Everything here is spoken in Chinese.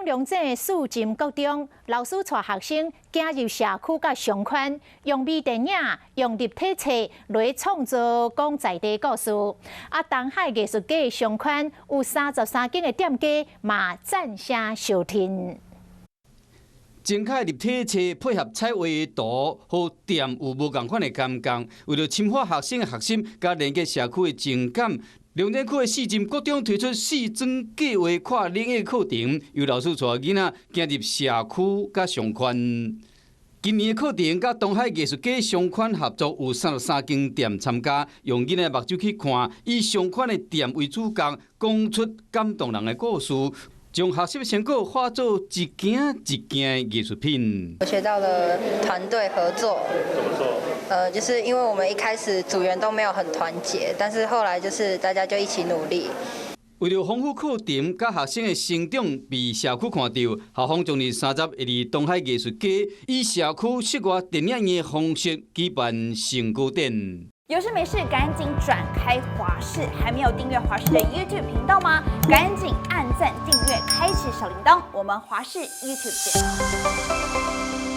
龙井肃静国中，老师带学生走入社区甲商圈，用微电影、用立体册来创作讲在地故事。东海艺术家商圈有33间的店家嘛赞声收听。精彩立体册配合彩画图，和店有无共款的感觉。为了深化学生的学心，甲连接社区的情感。龙井区的四镇国中推出四庄计划跨领域课程，由老师带囡仔走入社区甲商圈。今年的课程甲东海艺术家商圈合作，有33间店参加，用囡仔目睭去看，以商圈的店为主角，讲出感动人的故事。将学习成果化作一件一件艺术品。我学到了团队合作。怎么说？就是因为我们一开始组员都没有很团结，但是后来就是大家就一起努力。为了丰富课程，甲学生的成长被社区看到，校方将于30日东海艺术家以社区室外电影院的方式举办成果展。有事没事赶紧转开华视，还没有订阅华视的 YouTube 频道吗？赶紧按赞、订阅、开启小铃铛，我们华视 YouTube 见。